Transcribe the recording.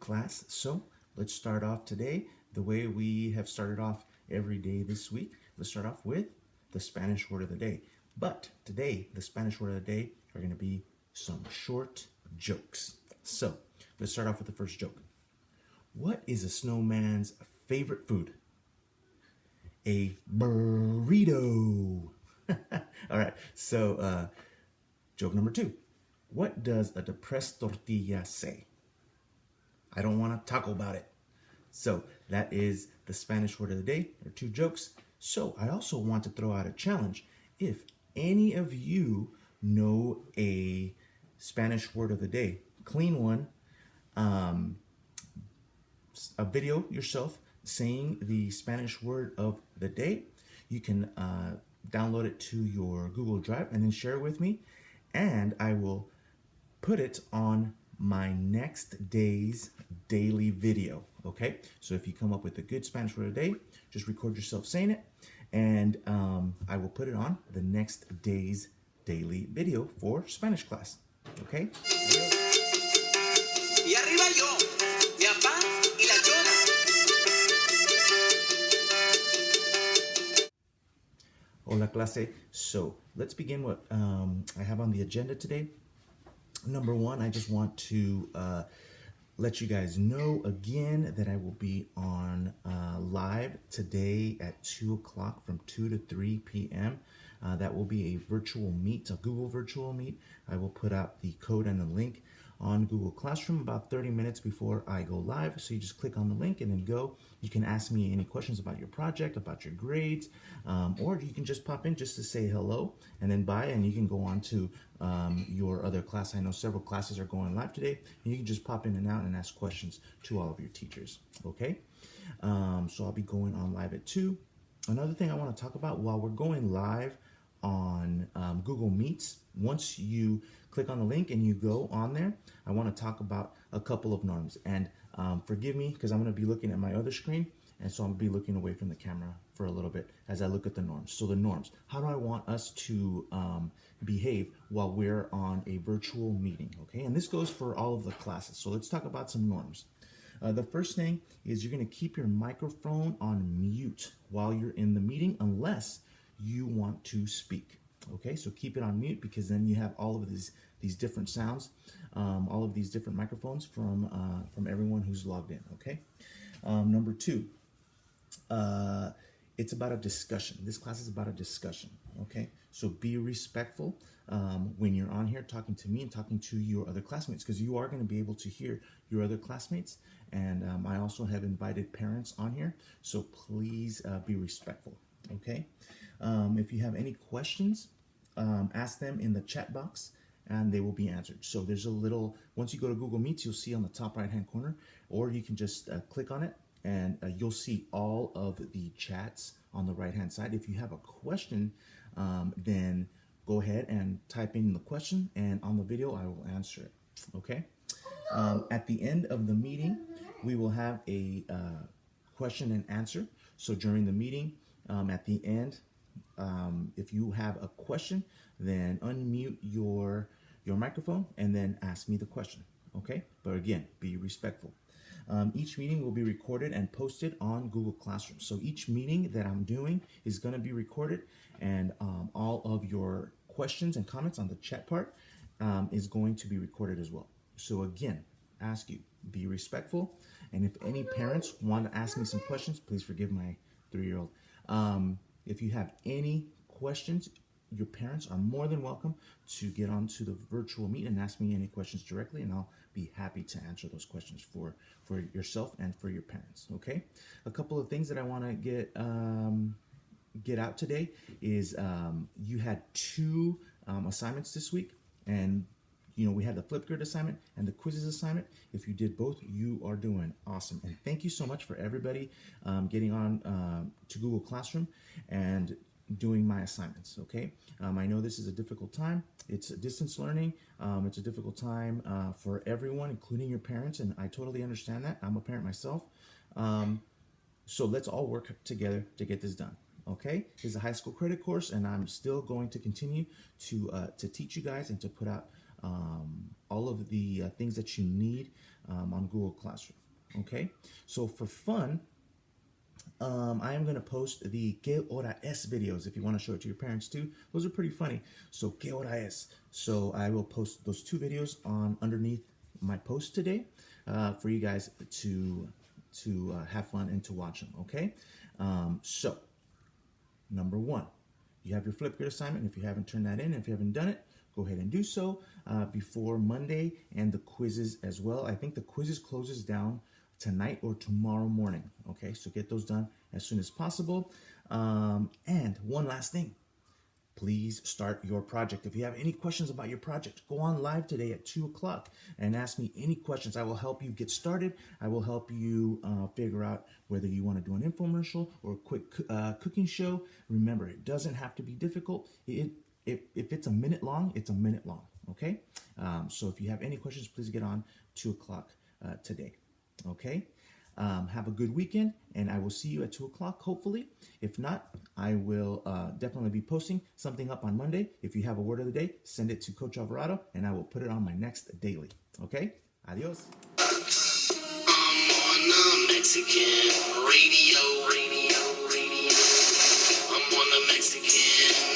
class. So let's start off today the way we have started off every day this week. Let's start off with the Spanish word of the day. But today, the Spanish word of the day are going to be some short jokes. So let's start off with the first joke. What is a snowman's favorite food? A burrito. All right, so joke number 2. What does a depressed tortilla say? I don't want to talk about it. So that is the Spanish word of the day. There are 2 jokes. So I also want to throw out a challenge. If any of you know a Spanish word of the day, clean one, a video yourself saying the Spanish word of the day. You can download it to your Google Drive and then share it with me, and I will put it on my next day's daily video. Okay, so if you come up with a good Spanish word of the day, just record yourself saying it, and I will put it on the next day's daily video for Spanish class. Okay. Y arriba yo, mi papá y la chona. Hola clase. So let's begin what I have on the agenda today. Number 1, I just want to let you guys know again that I will be on live today at 2 o'clock from 2 to 3 p.m. That will be a virtual meet, a Google virtual meet. I will put out the code and the link on Google Classroom about 30 minutes before I go live. So you just click on the link and then go. You can ask me any questions about your project, about your grades, or you can just pop in just to say hello and then bye, and you can go on to your other class. I know several classes are going live today, and you can just pop in and out and ask questions to all of your teachers, okay? So I'll be going on live at 2. Another thing I want to talk about while we're going live on Google Meets, once you click on the link and you go on there, I want to talk about a couple of norms. And forgive me because I'm going to be looking at my other screen, and so I'm going to be looking away from the camera for a little bit as I look at the norms. So the norms, how do I want us to behave while we're on a virtual meeting, okay? And this goes for all of the classes. So let's talk about some norms. The first thing is you're going to keep your microphone on mute while you're in the meeting unless you want to speak. Okay, so keep it on mute because then you have all of these different sounds, all of these different microphones from everyone who's logged in. Okay, number 2, it's about a discussion. This class is about a discussion. Okay, so be respectful when you're on here talking to me and talking to your other classmates, because you are going to be able to hear your other classmates. And I also have invited parents on here, so please be respectful. Okay. If you have any questions, ask them in the chat box and they will be answered. So there's a little, once you go to Google Meets, you'll see on the top right hand corner, or you can just click on it and you'll see all of the chats on the right hand side. If you have a question, then go ahead and type in the question, and on the video I will answer it. Okay. At the end of the meeting, we will have a question and answer. So during the meeting, at the end, if you have a question, then unmute your microphone and then ask me the question, okay? But again, be respectful. Each meeting will be recorded and posted on Google Classroom. So each meeting that I'm doing is going to be recorded, and all of your questions and comments on the chat part is going to be recorded as well. So again, ask you, be respectful. And if any parents want to ask me some questions, please forgive my 3-year-old. If you have any questions, your parents are more than welcome to get onto the virtual meet and ask me any questions directly, and I'll be happy to answer those questions for yourself and for your parents. Okay, a couple of things that I want to get out today is you had 2 assignments this week, and you know, we had the Flipgrid assignment and the quizzes assignment. If you did both, you are doing awesome. And thank you so much for everybody getting on to Google Classroom and doing my assignments, okay? I know this is a difficult time. It's a distance learning. It's a difficult time for everyone, including your parents, and I totally understand that. I'm a parent myself. So let's all work together to get this done. Okay, this is a high school credit course, and I'm still going to continue to teach you guys and to put out all of the things that you need on Google Classroom. Okay, so for fun, I am going to post the ¿Qué hora es? Videos if you want to show it to your parents too. Those are pretty funny. So ¿Qué hora es? So I will post those 2 videos on underneath my post today for you guys to have fun and to watch them. Okay. So number 1, you have your Flipgrid assignment. If you haven't turned that in, if you haven't done it, go ahead and do so before Monday, and the quizzes as well. I think the quizzes closes down tonight or tomorrow morning. Okay, so get those done as soon as possible. And one last thing, please start your project. If you have any questions about your project, go on live today at 2 o'clock and ask me any questions. I will help you get started. I will help you figure out whether you want to do an infomercial or a quick cooking show. Remember, it doesn't have to be difficult. If it's a minute long, it's a minute long. Okay, so if you have any questions, please get on 2 o'clock today. Okay, have a good weekend, and I will see you at 2 o'clock, hopefully. If not, I will definitely be posting something up on Monday. If you have a word of the day, send it to Coach Alvarado, and I will put it on my next daily. Okay, adios. I'm on the Mexican radio. I'm on the Mexican